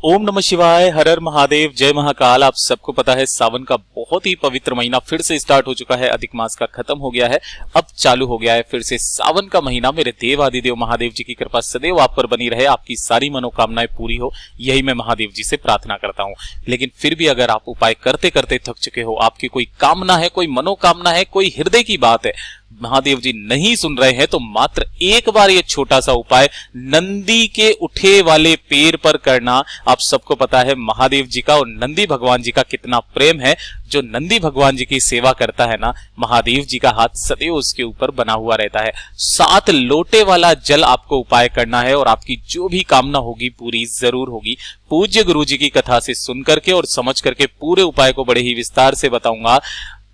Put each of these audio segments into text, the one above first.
ओम नमः शिवाय, हर हर महादेव, जय महाकाल। आप सबको पता है सावन का बहुत ही पवित्र महीना फिर से स्टार्ट हो चुका है। अधिक मास का खत्म हो गया है, अब चालू हो गया है फिर से सावन का महीना। मेरे देव आदिदेव महादेव जी की कृपा सदैव आप पर बनी रहे, आपकी सारी मनोकामनाएं पूरी हो, यही मैं महादेव जी से प्रार्थना करता हूँ। लेकिन फिर भी अगर आप उपाय करते करते थक चुके हो, आपकी कोई कामना है, कोई मनोकामना है, कोई हृदय की बात है, महादेव जी नहीं सुन रहे हैं, तो मात्र एक बार ये छोटा सा उपाय नंदी के उठे वाले पैर पर करना। आप सबको पता है महादेव जी का और नंदी भगवान जी का कितना प्रेम है। जो नंदी भगवान जी की सेवा करता है ना, महादेव जी का हाथ सदैव उसके ऊपर बना हुआ रहता है। 7 लोटे वाला जल आपको उपाय करना है और आपकी जो भी कामना होगी पूरी जरूर होगी। पूज्य गुरु जी की कथा से सुन करके और समझ करके पूरे उपाय को बड़े ही विस्तार से बताऊंगा।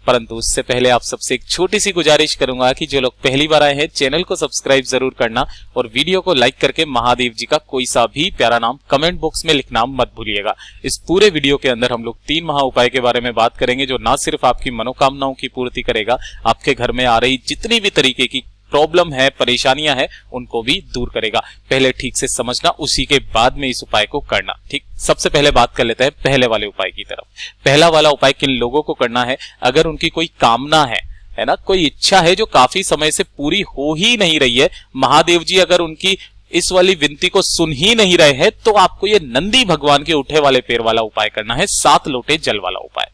परंतु उससे पहले आप सबसे एक छोटी सी गुजारिश करूंगा कि जो लोग पहली बार आए हैं चैनल को सब्सक्राइब जरूर करना और वीडियो को लाइक करके महादेव जी का कोई सा भी प्यारा नाम कमेंट बॉक्स में लिखना मत भूलिएगा। इस पूरे वीडियो के अंदर हम लोग 3 महा उपाय के बारे में बात करेंगे, जो ना सिर्फ आपकी मनोकामनाओं की पूर्ति करेगा, आपके घर में आ रही जितनी भी तरीके की प्रॉब्लम है, परेशानियां हैं, उनको भी दूर करेगा। पहले ठीक से समझना, उसी के बाद में इस उपाय को करना। ठीक, सबसे पहले बात कर लेते हैं पहले वाले उपाय की तरफ। पहला वाला उपाय किन लोगों को करना है? अगर उनकी कोई कामना है ना, कोई इच्छा है जो काफी समय से पूरी हो ही नहीं रही है, महादेव जी अगर उनकी इस वाली विनती को सुन ही नहीं रहे हैं, तो आपको ये नंदी भगवान के उठे वाले पैर वाला उपाय करना है, 7 लोटे जल वाला उपाय।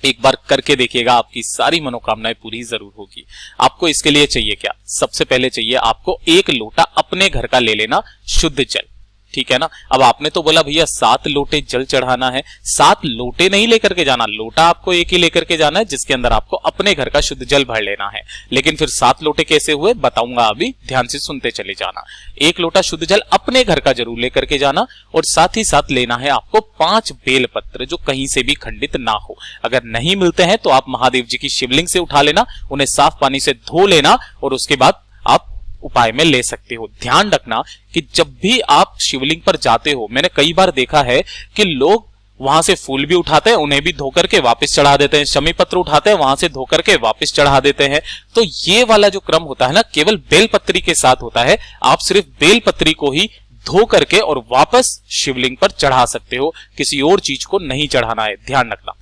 एक बार करके देखिएगा, आपकी सारी मनोकामनाएं पूरी जरूर होगी। आपको इसके लिए चाहिए क्या? सबसे पहले चाहिए आपको 1 लोटा अपने घर का ले लेना शुद्ध जल। ठीक है ना। अब आपने तो बोला भैया 7 लोटे जल चढ़ाना है, 7 लोटे नहीं लेकर के जाना, लोटा आपको एक ही लेकर के जाना है, जिसके अंदर आपको अपने घर का शुद्ध जल भर लेना है। लेकिन फिर 7 लोटे कैसे हुए बताऊंगा, अभी ध्यान से सुनते चले जाना। 1 लोटा शुद्ध जल अपने घर का जरूर लेकर के जाना और साथ ही साथ लेना है आपको 5 बेलपत्र, जो कहीं से भी खंडित ना हो। अगर नहीं मिलते हैं तो आप महादेव जी की शिवलिंग से उठा लेना, उन्हें साफ पानी से धो लेना और उसके बाद आप उपाय में ले सकते हो। ध्यान रखना कि जब भी आप शिवलिंग पर जाते हो, मैंने कई बार देखा है कि लोग वहां से फूल भी उठाते हैं, उन्हें भी धोकर के वापस चढ़ा देते हैं, शमी पत्र उठाते हैं, वहां से धोकर के वापस चढ़ा देते हैं। तो ये वाला जो क्रम होता है ना, केवल बेलपत्री के साथ होता है। आप सिर्फ बेलपत्री को ही धो करके और वापस शिवलिंग पर चढ़ा सकते हो, किसी और चीज को नहीं चढ़ाना है, ध्यान रखना।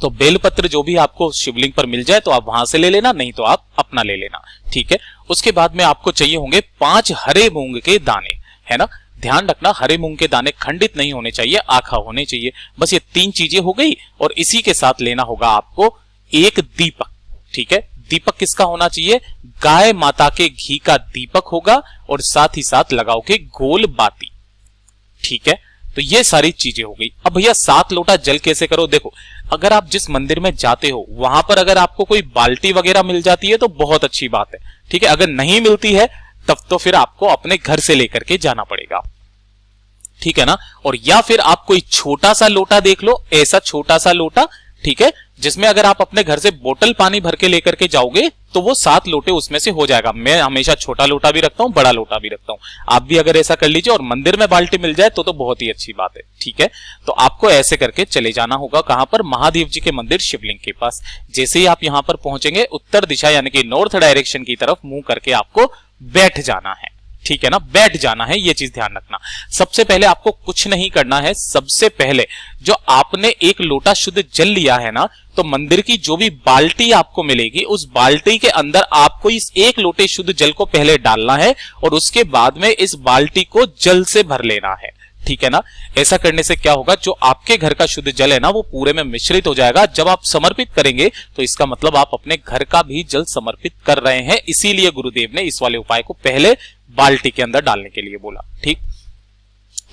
तो बेलपत्र जो भी आपको शिवलिंग पर मिल जाए तो आप वहां से ले लेना, नहीं तो आप अपना ले लेना। ठीक है। उसके बाद में आपको चाहिए होंगे 5 हरे मूंग के दाने, है ना। ध्यान रखना, हरे मूंग के दाने खंडित नहीं होने चाहिए, आखा होने चाहिए। बस ये 3 चीजें हो गई और इसी के साथ लेना होगा आपको 1 दीपक। ठीक है। दीपक किसका होना चाहिए? गाय माता के घी का दीपक होगा और साथ ही साथ लगाओ के गोल बाती। ठीक है। तो ये सारी चीजें हो गई। अब भैया 7 लोटा जल कैसे करो? देखो, अगर आप जिस मंदिर में जाते हो वहां पर अगर आपको कोई बाल्टी वगैरह मिल जाती है तो बहुत अच्छी बात है। ठीक है। अगर नहीं मिलती है तब तो फिर आपको अपने घर से लेकर के जाना पड़ेगा। ठीक है ना। और या फिर आप कोई छोटा सा लोटा देख लो, ऐसा छोटा सा लोटा, ठीक है, जिसमें अगर आप अपने घर से बोतल पानी भर के लेकर के जाओगे तो वो 7 लोटे उसमें से हो जाएगा। मैं हमेशा छोटा लोटा भी रखता हूं, बड़ा लोटा भी रखता हूं। आप भी अगर ऐसा कर लीजिए और मंदिर में बाल्टी मिल जाए तो बहुत ही अच्छी बात है। ठीक है। तो आपको ऐसे करके चले जाना होगा, कहां पर? महादेव जी के मंदिर शिवलिंग के पास। जैसे ही आप यहां पर पहुंचेंगे, उत्तर दिशा यानी कि नॉर्थ डायरेक्शन की तरफ मुंह करके आपको बैठ जाना है। ठीक है ना, बैठ जाना है, ये चीज ध्यान रखना। सबसे पहले आपको कुछ नहीं करना है। सबसे पहले जो आपने 1 लोटा शुद्ध जल लिया है ना, तो मंदिर की जो भी बाल्टी आपको मिलेगी, उस बाल्टी के अंदर आपको इस 1 लोटे शुद्ध जल को पहले डालना है और उसके बाद में इस बाल्टी को जल से भर लेना है। ठीक है ना। ऐसा करने से क्या होगा, जो आपके घर का शुद्ध जल है ना, वो पूरे में मिश्रित हो जाएगा। जब आप समर्पित करेंगे तो इसका मतलब आप अपने घर का भी जल समर्पित कर रहे हैं। इसीलिए गुरुदेव ने इस वाले उपाय को पहले बाल्टी के अंदर डालने के लिए बोला। ठीक,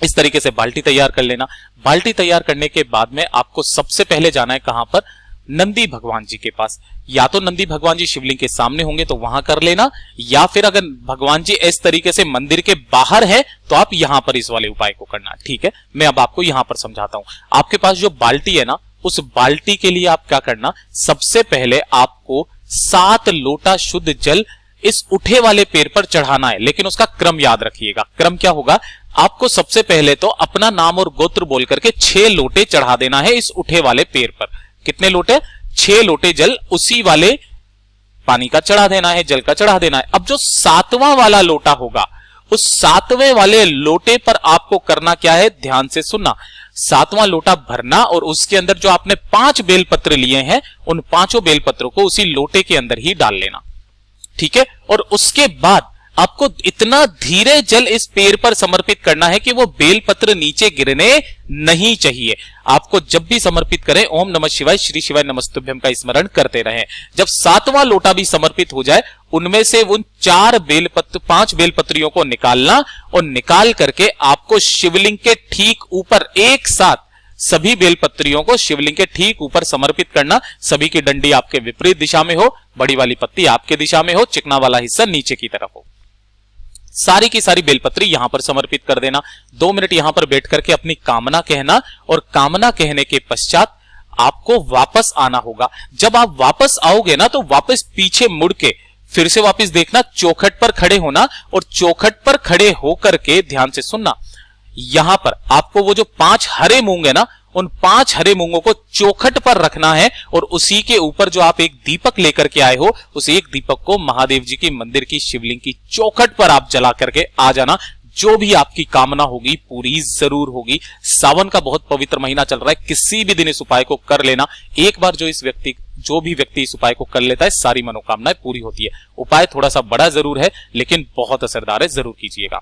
इस तरीके से बाल्टी तैयार कर लेना। बाल्टी तैयार करने के बाद में आपको सबसे पहले जाना है कहां पर? नंदी भगवान जी के पास। या तो नंदी भगवान जी शिवलिंग के सामने होंगे तो वहां कर लेना, या फिर अगर भगवान जी इस तरीके से मंदिर के बाहर है तो आप यहां पर इस वाले उपाय को करना। ठीक है। मैं अब आपको यहां पर समझाता हूं। आपके पास जो बाल्टी है ना, उस बाल्टी के लिए आप क्या करना, सबसे पहले आपको 7 लोटा शुद्ध जल इस उठे वाले पैर पर चढ़ाना है। लेकिन उसका क्रम याद रखिएगा। क्रम क्या होगा? आपको सबसे पहले तो अपना नाम और गोत्र बोल करके 6 लोटे चढ़ा देना है इस उठे वाले पैर पर। कितने लोटे? 6 लोटे जल उसी वाले पानी का चढ़ा देना है, जल का चढ़ा देना है। अब जो 7वां वाला लोटा होगा उस 7वें वाले लोटे पर आपको करना क्या है, ध्यान से सुनना। 7वां लोटा भरना और उसके अंदर जो आपने 5 बेलपत्र लिए हैं उन 5 बेलपत्रों को उसी लोटे के अंदर ही डाल लेना, ठीक है। और उसके बाद आपको इतना धीरे जल इस पेड़ पर समर्पित करना है कि वो बेलपत्र नीचे गिरने नहीं चाहिए। आपको जब भी समर्पित करें ओम नमः शिवाय श्री शिवाय नमस्तुभ्यम का स्मरण करते रहें। जब 7वां लोटा भी समर्पित हो जाए उनमें से उन 5 बेलपत्रियों को निकालना और निकाल करके आपको शिवलिंग के ठीक ऊपर एक साथ सभी बेलपत्रियों को शिवलिंग के ठीक ऊपर समर्पित करना। सभी की डंडी आपके विपरीत दिशा में हो, बड़ी वाली पत्ती आपके दिशा में हो, चिकना वाला हिस्सा नीचे की तरफ हो। सारी की सारी बेलपत्री यहां पर समर्पित कर देना। 2 मिनट यहां पर बैठ करके अपनी कामना कहना और कामना कहने के पश्चात आपको वापस आना होगा। जब आप वापस आओगे ना तो वापस पीछे मुड़ के फिर से वापस देखना, चौखट पर खड़े होना और चौखट पर खड़े होकर के ध्यान से सुनना। यहां पर आपको वो जो 5 हरे मूंग है ना, उन 5 हरे मूंगों को चौखट पर रखना है और उसी के ऊपर जो आप एक दीपक लेकर के आए हो उस एक दीपक को महादेव जी की मंदिर की शिवलिंग की चौखट पर आप जला करके आ जाना। जो भी आपकी कामना होगी पूरी जरूर होगी। सावन का बहुत पवित्र महीना चल रहा है, किसी भी दिन इस उपाय को कर लेना। एक बार जो भी व्यक्ति इस उपाय को कर लेता है सारी मनोकामनाएं पूरी होती है। उपाय थोड़ा सा बड़ा जरूर है लेकिन बहुत असरदार है, जरूर कीजिएगा।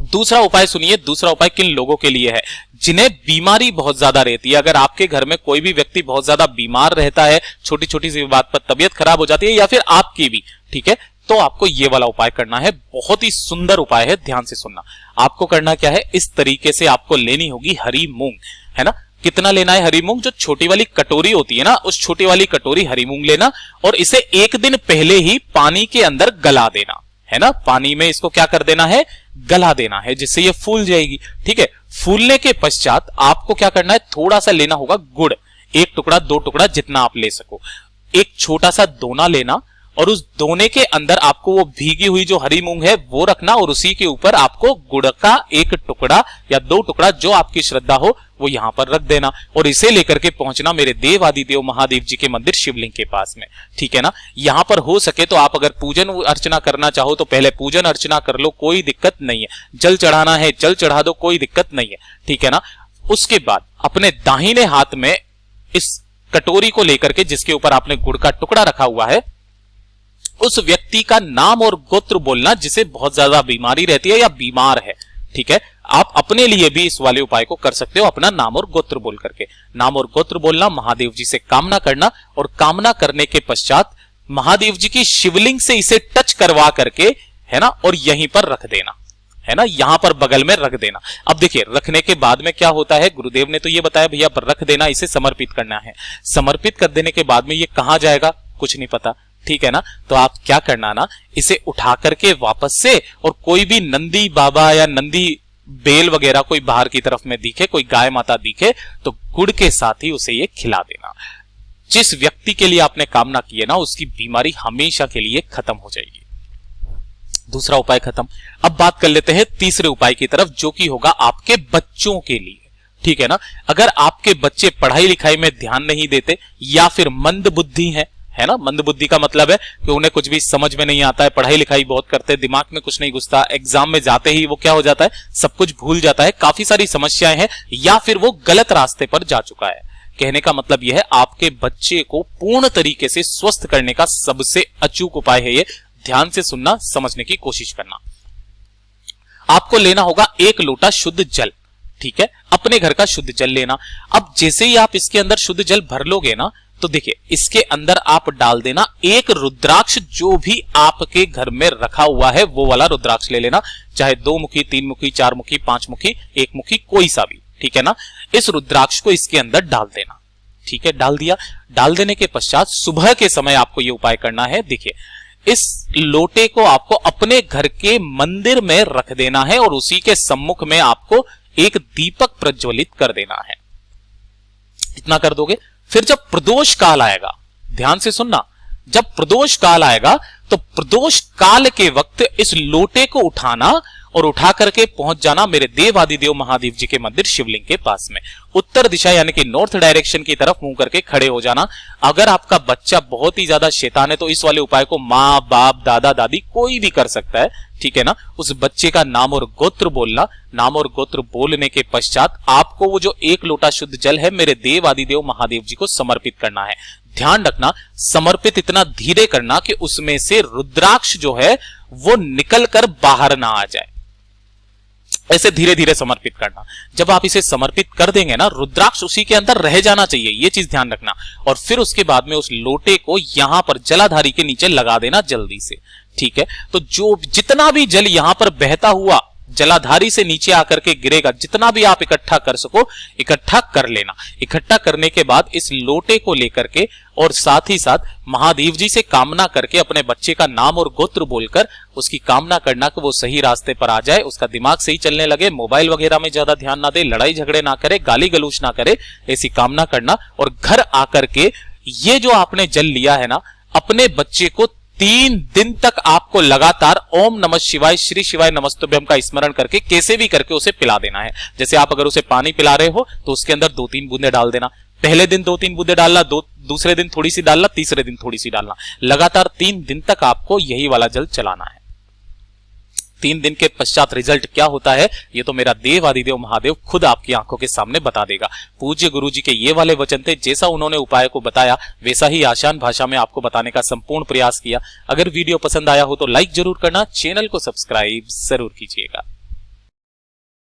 दूसरा उपाय सुनिए। दूसरा उपाय किन लोगों के लिए है, जिन्हें बीमारी बहुत ज्यादा रहती है। अगर आपके घर में कोई भी व्यक्ति बहुत ज्यादा बीमार रहता है, छोटी छोटी सी बात पर तबीयत खराब हो जाती है या फिर आपकी भी, ठीक है, तो आपको ये वाला उपाय करना है। बहुत ही सुंदर उपाय है, ध्यान से सुनना। आपको करना क्या है, इस तरीके से आपको लेनी होगी हरी मूंग, है ना। कितना लेना है हरी मूंग, जो छोटी वाली कटोरी होती है ना, उस छोटी वाली कटोरी हरी मूंग लेना और इसे एक दिन पहले ही पानी के अंदर गला देना, है ना। पानी में इसको क्या कर देना है, गला देना है, जिससे ये फूल जाएगी, ठीक है। फूलने के पश्चात आपको क्या करना है, थोड़ा सा लेना होगा गुड़, 1 टुकड़ा 2 टुकड़ा जितना आप ले सको। एक छोटा सा दोना लेना और उस दोने के अंदर आपको वो भीगी हुई जो हरी मूंग है वो रखना और उसी के ऊपर आपको गुड़ का 1 टुकड़ा या 2 टुकड़ा जो आपकी श्रद्धा हो वो यहां पर रख देना और इसे लेकर के पहुंचना मेरे देव आदिदेव महादेव जी के मंदिर शिवलिंग के पास में, ठीक है ना। यहां पर हो सके तो आप अगर पूजन अर्चना करना चाहो तो पहले पूजन अर्चना कर लो, कोई दिक्कत नहीं है। जल चढ़ाना है जल चढ़ा दो, कोई दिक्कत नहीं है, ठीक है ना। उसके बाद अपने दाहिने हाथ में इस कटोरी को लेकर के जिसके ऊपर आपने गुड़ का टुकड़ा रखा हुआ है उस व्यक्ति का नाम और गोत्र बोलना जिसे बहुत ज्यादा बीमारी रहती है या बीमार है, ठीक है। आप अपने लिए भी इस वाले उपाय को कर सकते हो, अपना नाम और गोत्र बोल करके। नाम और गोत्र बोलना, महादेव जी से कामना करना और कामना करने के पश्चात महादेव जी की शिवलिंग से इसे टच करवा करके, है ना, और यहीं पर रख देना, है ना, यहां पर बगल में रख देना। अब देखिए रखने के बाद में क्या होता है, गुरुदेव ने तो ये बताया भैया पर रख देना, इसे समर्पित करना है। समर्पित कर देने के बाद में ये कहां जाएगा कुछ नहीं पता, ठीक है ना। तो आप क्या करना ना, इसे उठा करके वापस से, और कोई भी नंदी बाबा या नंदी बेल वगैरह कोई बाहर की तरफ में दिखे, कोई गाय माता दिखे तो गुड़ के साथ ही उसे ये खिला देना। जिस व्यक्ति के लिए आपने कामना की है ना उसकी बीमारी हमेशा के लिए खत्म हो जाएगी। दूसरा उपाय खत्म। अब बात कर लेते हैं तीसरे उपाय की तरफ, जो कि होगा आपके बच्चों के लिए, ठीक है ना। अगर आपके बच्चे पढ़ाई लिखाई में ध्यान नहीं देते या फिर मंद बुद्धि है ना, मंद बुद्धि का मतलब है कि उन्हें कुछ भी समझ में नहीं आता है, पढ़ाई लिखाई बहुत करते हैं, दिमाग में कुछ नहीं घुसता, एग्जाम में जाते ही वो क्या हो जाता है, सब कुछ भूल जाता है, काफी सारी समस्याएं हैं, या फिर वो गलत रास्ते पर जा चुका है। कहने का मतलब यह है आपके बच्चे को पूर्ण तरीके से स्वस्थ करने का सबसे अचूक उपाय है ये। ध्यान से सुनना, समझने की कोशिश करना। आपको लेना होगा 1 लोटा शुद्ध जल, ठीक है, अपने घर का शुद्ध जल लेना। अब जैसे ही आप इसके अंदर शुद्ध जल भर लोगे ना तो देखिए इसके अंदर आप डाल देना 1 रुद्राक्ष, जो भी आपके घर में रखा हुआ है वो वाला रुद्राक्ष ले लेना, चाहे 2 मुखी 3 मुखी 4 मुखी 5 मुखी 1 मुखी कोई सा भी, ठीक है ना। इस रुद्राक्ष को इसके अंदर डाल देना, ठीक है, डाल दिया। डाल देने के पश्चात सुबह के समय आपको ये उपाय करना है। देखिए इस लोटे को आपको अपने घर के मंदिर में रख देना है और उसी के सम्मुख में आपको एक दीपक प्रज्वलित कर देना है। इतना कर दोगे, फिर जब प्रदोष काल आएगा, ध्यान से सुनना, जब प्रदोष काल आएगा तो प्रदोष काल के वक्त इस लोटे को उठाना और उठा करके पहुंच जाना मेरे देवादिदेव महादेव जी के मंदिर शिवलिंग के पास में। उत्तर दिशा यानी कि नॉर्थ डायरेक्शन की तरफ मुंह करके खड़े हो जाना। अगर आपका बच्चा बहुत ही ज्यादा शैतान है तो इस वाले उपाय को माँ बाप दादा दादी कोई भी कर सकता है, ठीक है ना। उस बच्चे का नाम और गोत्र बोलना, नाम और गोत्र बोलने के पश्चात आपको वो जो 1 लोटा शुद्ध जल है मेरे देवादिदेव महादेव जी को समर्पित करना है। ध्यान रखना, समर्पित इतना धीरे करना कि उसमें से रुद्राक्ष जो है वो निकल कर बाहर ना आ जाए। ऐसे धीरे धीरे समर्पित करना। जब आप इसे समर्पित कर देंगे ना, रुद्राक्ष उसी के अंदर रह जाना चाहिए, ये चीज ध्यान रखना। और फिर उसके बाद में उस लोटे को यहां पर जलाधारी के नीचे लगा देना जल्दी से, ठीक है। तो जो जितना भी जल यहां पर बहता हुआ जलाधारी से नीचे आकर के गिरेगा, जितना भी आप इकट्ठा कर सको इकट्ठा कर लेना। इकट्ठा करने के बाद इस लोटे को लेकर के और साथ ही साथ महादेव जी से कामना करके अपने बच्चे का नाम और गोत्र बोलकर उसकी कामना करना कि वो सही रास्ते पर आ जाए, उसका दिमाग सही चलने लगे, मोबाइल वगैरह में ज्यादा ध्यान ना दे, लड़ाई झगड़े ना करे, गाली गलौज ना करे, ऐसी कामना करना। और घर आकर के ये जो आपने जल लिया है ना, अपने बच्चे को 3 दिन तक आपको लगातार ओम नमः शिवाय श्री शिवाय नमस्तुभ्यम का स्मरण करके कैसे भी करके उसे पिला देना है। जैसे आप अगर उसे पानी पिला रहे हो तो उसके अंदर 2-3 बूंदे डाल देना। पहले दिन 2-3 बूंदे डालना, दूसरे दिन थोड़ी सी डालना, तीसरे दिन थोड़ी सी डालना। लगातार 3 दिन तक आपको यही वाला जल चलाना है। 3 दिन के पश्चात रिजल्ट क्या होता है ये तो मेरा देवादिदेव महादेव खुद आपकी आंखों के सामने बता देगा। पूज्य गुरु जी के ये वाले वचन थे, जैसा उन्होंने उपाय को बताया वैसा ही आसान भाषा में आपको बताने का संपूर्ण प्रयास किया। अगर वीडियो पसंद आया हो तो लाइक जरूर करना, चैनल को सब्सक्राइब जरूर कीजिएगा।